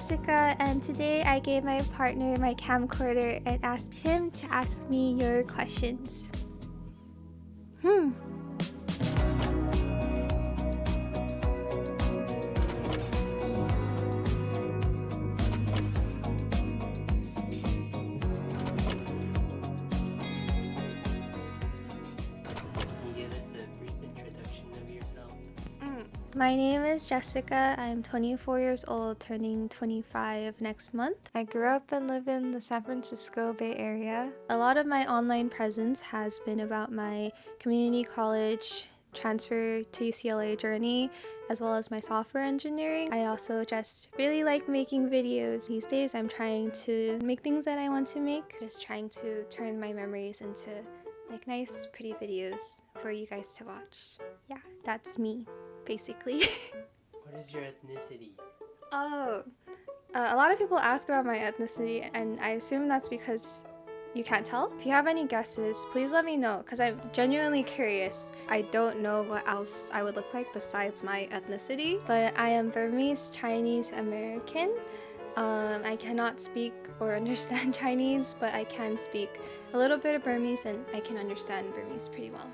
Jessica, and today I gave my partner my camcorder and asked him to ask me your questions. My name is Jessica. I'm 24 years old, turning 25 next month. I grew up and live in the San Francisco Bay Area. A lot of my online presence has been about my community college transfer to UCLA journey, as well as my software engineering. I also just really like making videos. These days I'm trying to make things that I want to make, just trying to turn my memories into like nice, pretty videos for you guys to watch. Yeah, that's me. Basically. What is your ethnicity? A lot of people ask about my ethnicity, and I assume that's because you can't tell. If you have any guesses, please let me know, because I'm genuinely curious. I don't know what else I would look like besides my ethnicity, but I am Burmese Chinese American. I cannot speak or understand Chinese, but I can speak a little bit of Burmese, and I can understand Burmese pretty well.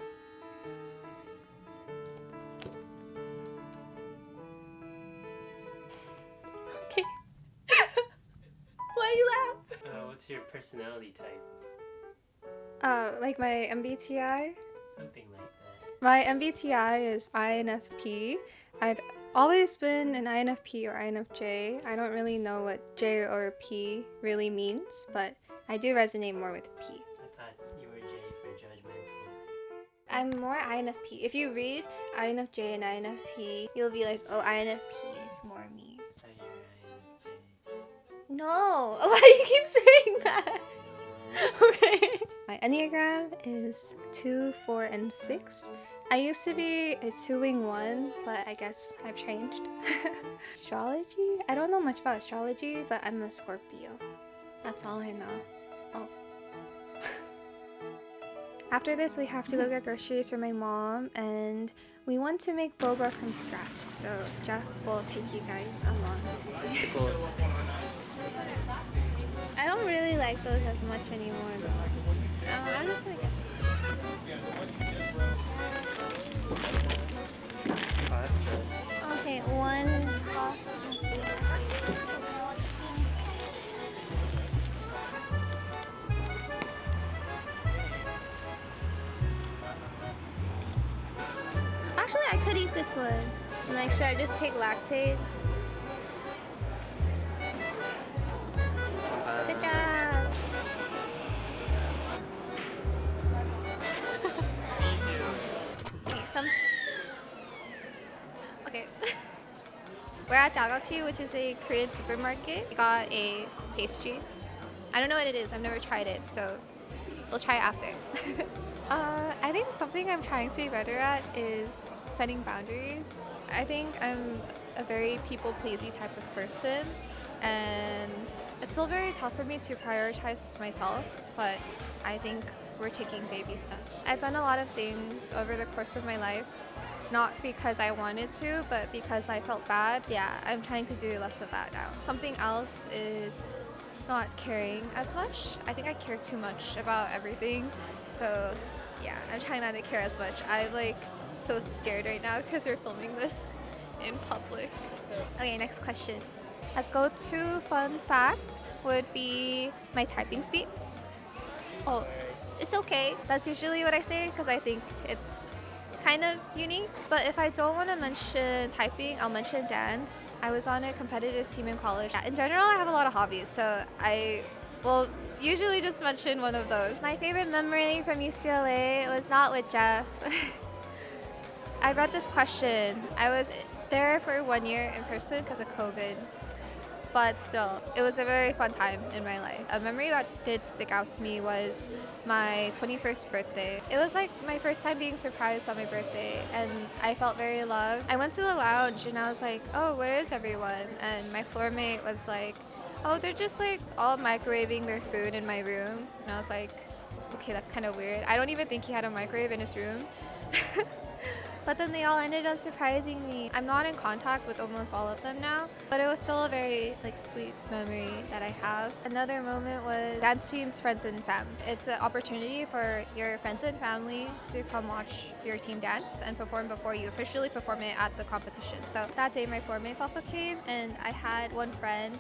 Why you laugh? What's your personality type? Like my MBTI? Something like that. My MBTI is INFP. I've always been an INFP or INFJ. I don't really know what J or P really means, but I do resonate more with P. I thought you were J for judgmental. I'm more INFP. If you read INFJ and INFP, you'll be like, oh, INFP is more me. I thought you were INFJ. No! Why do you keep saying that? Okay. My enneagram is 2, 4, and 6. I used to be a 2-wing 1, but I guess I've changed. Astrology? I don't know much about astrology, but I'm a Scorpio. That's all I know. Oh. After this, we have to go get groceries for my mom, and we want to make boba from scratch. So Jeff will take you guys along with me. I don't really like those as much anymore though. I'm just gonna get this one. Pasta. Okay, one pasta. Actually, I could eat this one. Like, should I just take lactate? Good job! Okay. We're at Dagakti, which is a Korean supermarket. We got a pastry. I don't know what it is. I've never tried it, so we'll try it after. I think something I'm trying to be better at is setting boundaries. I think I'm a very people-pleasy type of person, and it's still very tough for me to prioritize myself, but I think we're taking baby steps. I've done a lot of things over the course of my life, not because I wanted to, but because I felt bad. Yeah, I'm trying to do less of that now. Something else is not caring as much. I think I care too much about everything, so yeah, I'm trying not to care as much. I'm like so scared right now because we're filming this in public. Okay, next question. A go-to fun fact would be my typing speed. Oh, it's okay. That's usually what I say because I think it's kind of unique. But if I don't want to mention typing, I'll mention dance. I was on a competitive team in college. In general, I have a lot of hobbies, so I will usually just mention one of those. My favorite memory from UCLA was not with Jeff. I read this question. I was there for 1 year in person because of COVID. But still, it was a very fun time in my life. A memory that did stick out to me was my 21st birthday. It was like my first time being surprised on my birthday, and I felt very loved. I went to the lounge and I was like, oh, where is everyone? And my floor mate was like, oh, they're just like all microwaving their food in my room. And I was like, okay, that's kind of weird. I don't even think he had a microwave in his room. But then they all ended up surprising me. I'm not in contact with almost all of them now, but it was still a very sweet memory that I have. Another moment was dance team's friends and fam. It's an opportunity for your friends and family to come watch your team dance and perform before you officially perform it at the competition. So that day my floor mates also came, and I had one friend.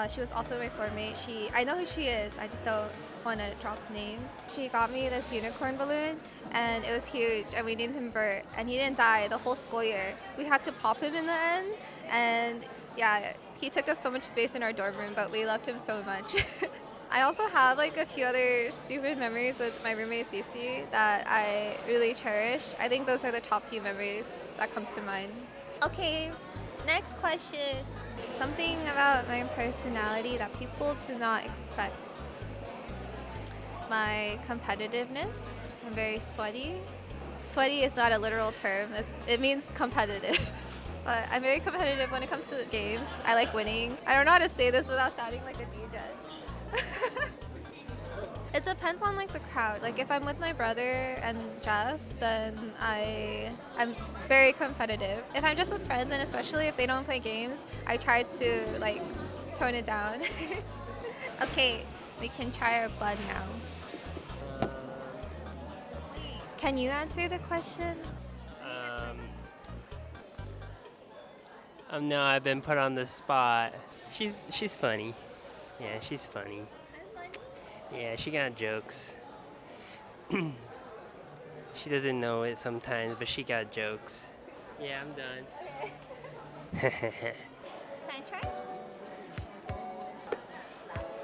She was also my floor mate. I know who she is. I just don't want to drop names. She got me this unicorn balloon, and it was huge, and we named him Bert, and he didn't die the whole school year. We had to pop him in the end, and yeah, he took up so much space in our dorm room, but we loved him so much. I also have a few other stupid memories with my roommate Cece that I really cherish. I think those are the top few memories that comes to mind. Okay, next question. Something about my personality that people do not expect. My competitiveness. I'm very sweaty. Sweaty is not a literal term. It means competitive. But I'm very competitive when it comes to the games. I like winning. I don't know how to say this without sounding like a DJ. It depends on the crowd. If I'm with my brother and Jeff, then I'm very competitive. If I'm just with friends, and especially if they don't play games, I try to tone it down. Okay, we can try our blood now. Can you answer the question? No, I've been put on the spot. She's funny. Yeah, she's funny. I'm funny. Yeah, she got jokes. She doesn't know it sometimes, but she got jokes. Yeah, I'm done. Can I try?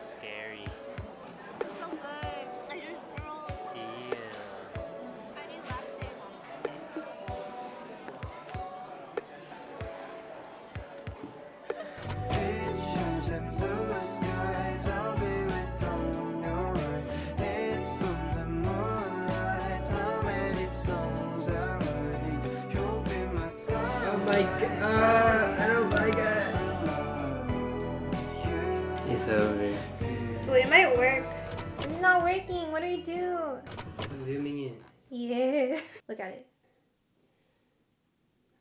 Scary. So good. I just rolled. Yeah. How do you laugh it? Pictures and blue skies, I'll be with on your right. It's on the moonlight, how many songs I write. You'll be my side. Oh my god, I don't like it. It's over. Wait, it might work. It's not working. What do you do? Zooming in. Yeah. Look at it.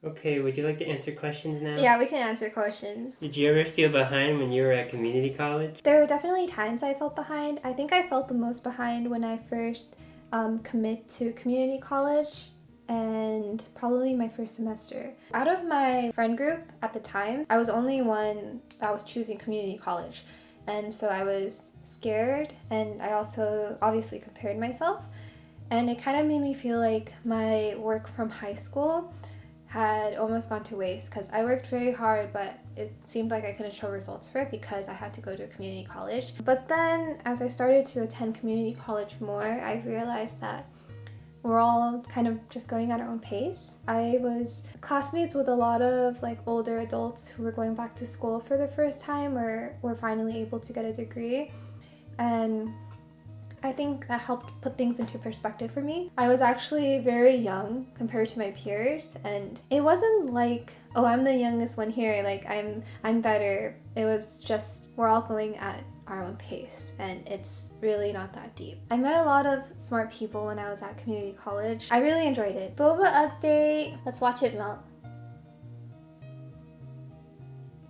Okay, would you like to answer questions now? Yeah, we can answer questions. Did you ever feel behind when you were at community college? There were definitely times I felt behind. I think I felt the most behind when I first commit to community college, and probably my first semester. Out of my friend group at the time, I was only one that was choosing community college. And so I was scared, and I also obviously compared myself. And it kind of made me feel like my work from high school had almost gone to waste, because I worked very hard, but it seemed like I couldn't show results for it because I had to go to a community college. But then as I started to attend community college more, I realized that we're all kind of just going at our own pace. I was classmates with a lot of older adults who were going back to school for the first time or were finally able to get a degree. And I think that helped put things into perspective for me. I was actually very young compared to my peers, and it wasn't oh, I'm the youngest one here, I'm better. It was just we're all going at our own pace, and it's really not that deep. I met a lot of smart people when I was at community college. I really enjoyed it. Boba update. Let's watch it melt.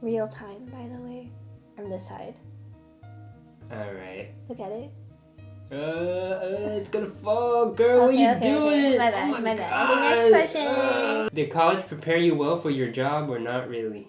Real time, by the way. From this side. Alright. Look at it. It's gonna fall, girl. What are you doing? My bad, Oh my God. bad. Okay, next question. Did college prepare you well for your job or not really?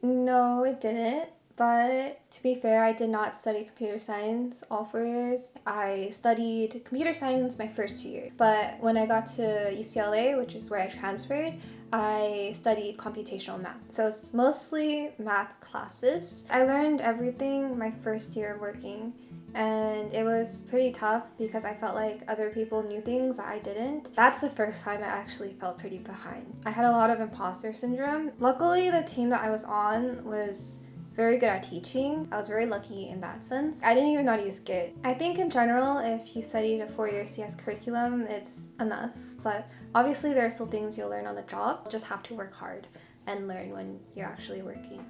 No, it didn't. But to be fair, I did not study computer science all 4 years. I studied computer science my first 2 years. But when I got to UCLA, which is where I transferred, I studied computational math. So it's mostly math classes. I learned everything my first year working. And it was pretty tough because I felt like other people knew things I didn't. That's the first time I actually felt pretty behind. I had a lot of imposter syndrome. Luckily, the team that I was on was very good at teaching. I was very lucky in that sense. I didn't even know how to use Git. I think in general, if you studied a 4-year CS curriculum, it's enough. But obviously there are still things you'll learn on the job. You just have to work hard and learn when you're actually working.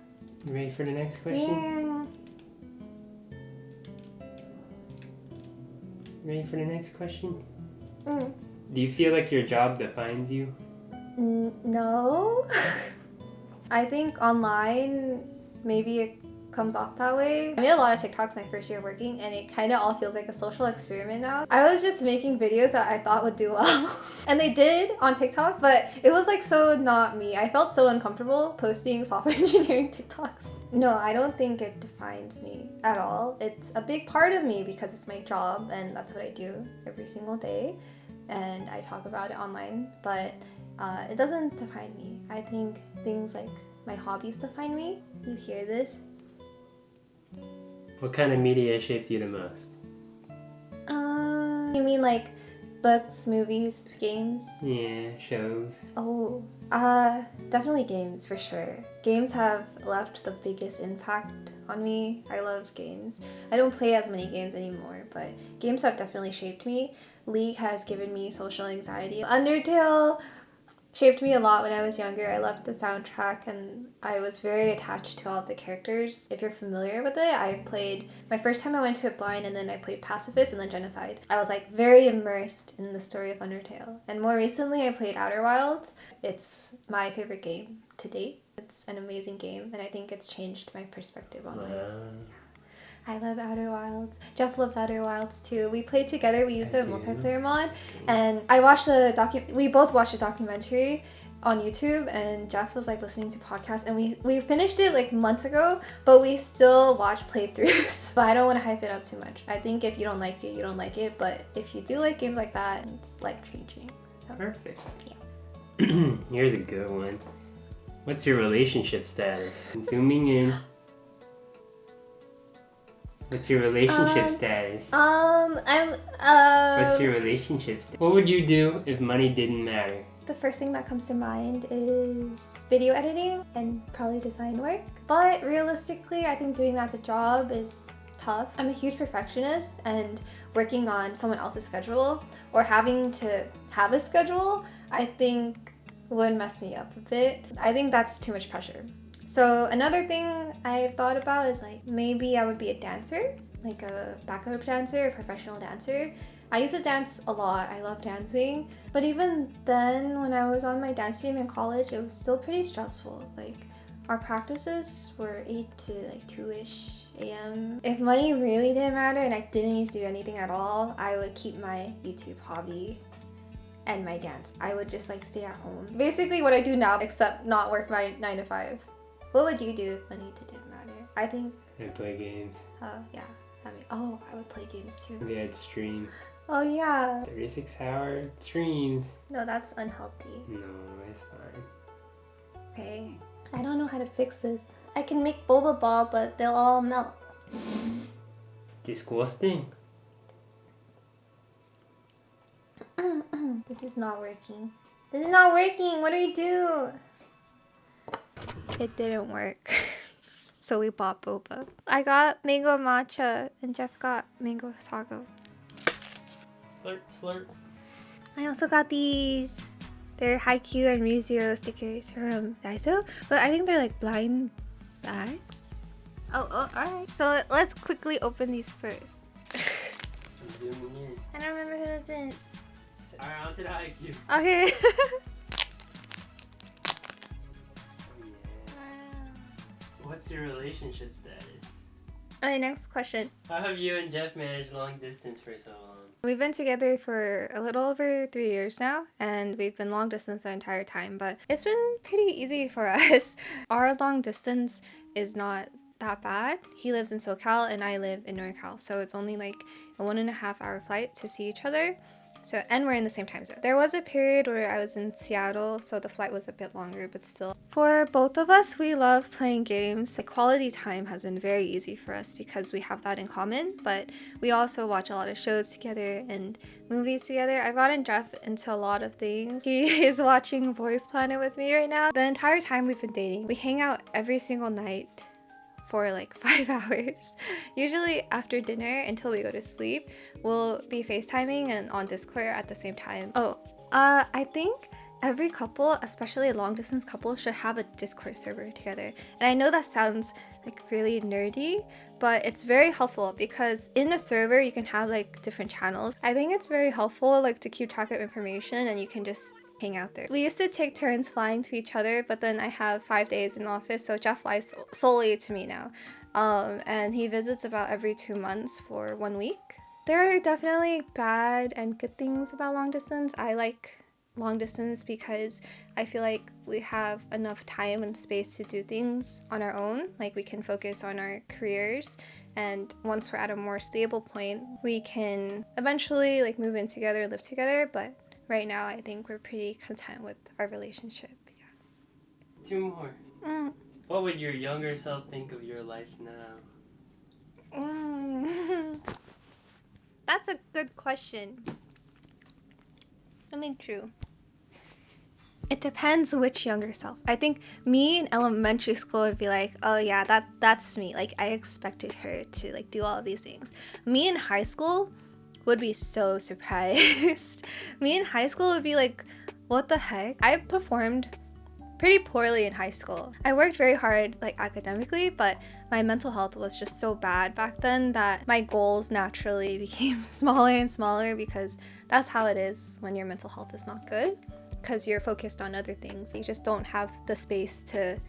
You ready for the next question? Yeah. Ready for the next question? Do you feel like your job defines you? No. I think online, maybe it comes off that way. I made a lot of TikToks my first year working, and it kind of all feels like a social experiment now. I was just making videos that I thought would do well. And they did on TikTok, but it was like so not me. I felt so uncomfortable posting software engineering TikToks. No, I don't think it defines me at all. It's a big part of me because it's my job and that's what I do every single day. And I talk about it online, but it doesn't define me. I think things like my hobbies define me. You hear this? What kind of media shaped you the most? You mean like books, movies, games? Yeah, shows. Oh, definitely games for sure. Games have left the biggest impact on me. I love games. I don't play as many games anymore, but games have definitely shaped me. League has given me social anxiety. Undertale shaped me a lot when I was younger. I loved the soundtrack and I was very attached to all of the characters. If you're familiar with it, I played, my first time I went to it blind and then I played Pacifist and then Genocide. I was like very immersed in the story of Undertale. And more recently I played Outer Wilds. It's my favorite game to date. It's an amazing game and I think it's changed my perspective on life. I love Outer Wilds. Jeff loves Outer Wilds too. We played together. We used a multiplayer mod, and I watched we both watched a documentary on YouTube, and Jeff was like listening to podcasts, and we finished it like months ago, but we still watch playthroughs. But I don't want to hype it up too much. I think if you don't like it, you don't like it. But if you do like games like that, it's life changing. So, Perfect. yeah. Here's a good one. What's your relationship status? I'm zooming in. What's your relationship status? What's your relationship status? What would you do if money didn't matter? The first thing that comes to mind is video editing and probably design work. But realistically, I think doing that as a job is tough. I'm a huge perfectionist, and working on someone else's schedule or having to have a schedule, I think would mess me up a bit. I think that's too much pressure. So another thing I've thought about is like maybe I would be a dancer, like a backup dancer, a professional dancer. I used to dance a lot. I love dancing. But even then, when I was on my dance team in college, it was still pretty stressful. Like our practices were 8 to like 2-ish a.m. If money really didn't matter and I didn't need to do anything at all, I would keep my YouTube hobby and my dance. I would just like stay at home. Basically what I do now, except not work my 9 to 5. What would you do if money didn't matter? I think... I'd play games. Yeah. I would play games too. Maybe I'd stream. Oh yeah. 36-hour streams. No, that's unhealthy. No, it's fine. Okay. I don't know how to fix this. I can make boba ball, but they'll all melt. Disgusting. This is not working. This is not working. What do we do? It didn't work. So we bought boba. I got mango matcha and Jeff got mango sago. Slurp, slurp. I also got these. They're Haikyuu and ReZero stickers from Daiso, but I think they're like blind bags. Oh, alright. So let's quickly open these first. I'm zooming in. I don't remember who this is. Alright, on to the Haikyuu. Okay. What's your relationship status? Alright, next question. How have you and Jeff managed long distance for so long? We've been together for a little over 3 years now, and we've been long distance the entire time, but it's been pretty easy for us. Our long distance is not that bad. He lives in SoCal and I live in NorCal, so it's only like a 1.5 hour flight to see each other. So, and we're in the same time zone. There was a period where I was in Seattle, so the flight was a bit longer, but still. For both of us, we love playing games. The quality time has been very easy for us because we have that in common, but we also watch a lot of shows together and movies together. I've gotten Jeff into a lot of things. He is watching Boys Planet with me right now. The entire time we've been dating, we hang out every single night for like 5 hours. Usually after dinner until we go to sleep, we'll be FaceTiming and on Discord at the same time. I think Every couple, especially a long distance couple, should have a Discord server together. And I know that sounds like really nerdy, but it's very helpful because in a server you can have like different channels. I think it's very helpful like to keep track of information and you can just hang out there. We used to take turns flying to each other, but then I have 5 days in the office, so Jeff flies solely to me now. And he visits about every 2 months for 1 week. There are definitely bad and good things about long distance. I like long distance because I feel like we have enough time and space to do things on our own. Like we can focus on our careers, and once we're at a more stable point, we can eventually like move in together, live together. But right now, I think we're pretty content with our relationship. Yeah. 2 more. What would your younger self think of your life now? That's a good question. I mean, true. It depends which younger self. I think me in elementary school would be like, oh yeah, that's me. Like I expected her to like do all of these things. Me in high school would be so surprised. Me in high school would be like, what the heck? I performed pretty poorly in high school. I worked very hard like academically, but my mental health was just so bad back then that my goals naturally became smaller and smaller because that's how it is when your mental health is not good, because you're focused on other things. You just don't have the space to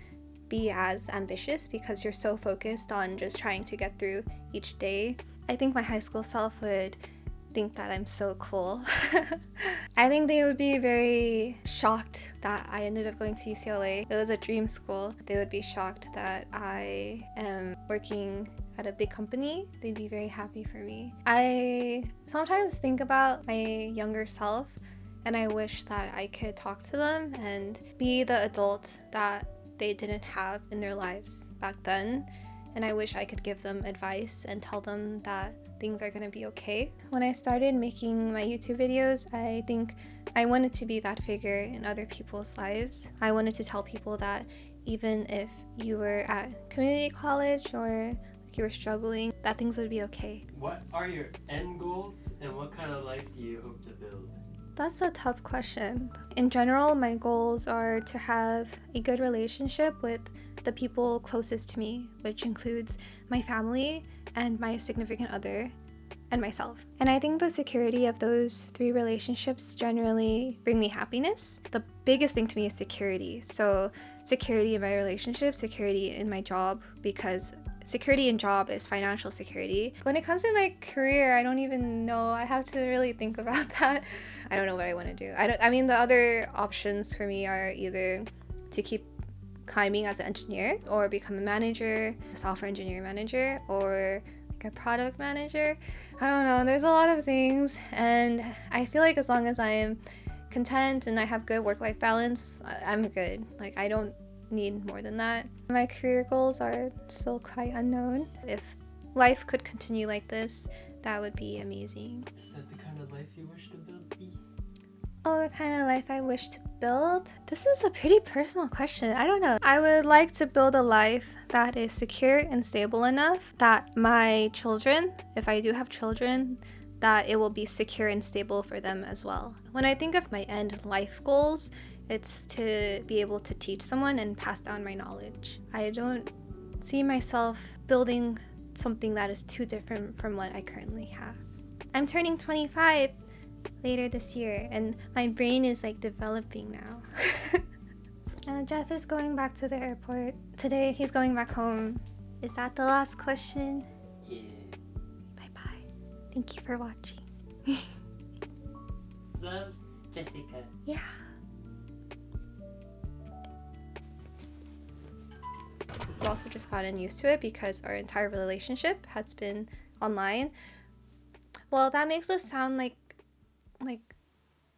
be as ambitious because you're so focused on just trying to get through each day. I think my high school self would think that I'm so cool. I think they would be very shocked that I ended up going to UCLA. It was a dream school. They would be shocked that I am working at a big company. They'd be very happy for me. I sometimes think about my younger self and I wish that I could talk to them and be the adult that they didn't have in their lives back then. And I wish I could give them advice and tell them that things are gonna be okay. When I started making my YouTube videos, I think I wanted to be that figure in other people's lives. I wanted to tell people that even if you were at community college or like you were struggling, that things would be okay. What are your end goals and what kind of life do you hope to build? That's a tough question. In general, my goals are to have a good relationship with the people closest to me, which includes my family and my significant other and myself. And I think the security of those 3 relationships generally bring me happiness. The biggest thing to me is security. So security in my relationship, security in my job, because security in job is financial security. When it comes to my career, I don't even know. I have to really think about that. I don't know what I want to do. I mean, the other options for me are either to keep climbing as an engineer or become a manager, a software engineer manager, or like a product manager. I don't know. There's a lot of things. And I feel like as long as I am content and I have good work-life balance, I'm good. Like I don't need more than that. My career goals are still quite unknown. If life could continue like this, that would be amazing. Is that the kind of life you wish to build, B? Oh, the kind of life I wish to build? This is a pretty personal question. I don't know. I would like to build a life that is secure and stable enough that my children, if I do have children, that it will be secure and stable for them as well. When I think of my end life goals, it's to be able to teach someone and pass down my knowledge. I don't see myself building something that is too different from what I currently have. I'm turning 25 later this year and my brain is like developing now. And Jeff is going back to the airport. Today he's going back home. Is that the last question? Yeah. Bye-bye. Thank you for watching. Love, Jessica. Yeah. We've also just gotten used to it because our entire relationship has been online. Well, that makes us sound like,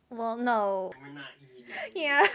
well, no. We're not eating. Yeah.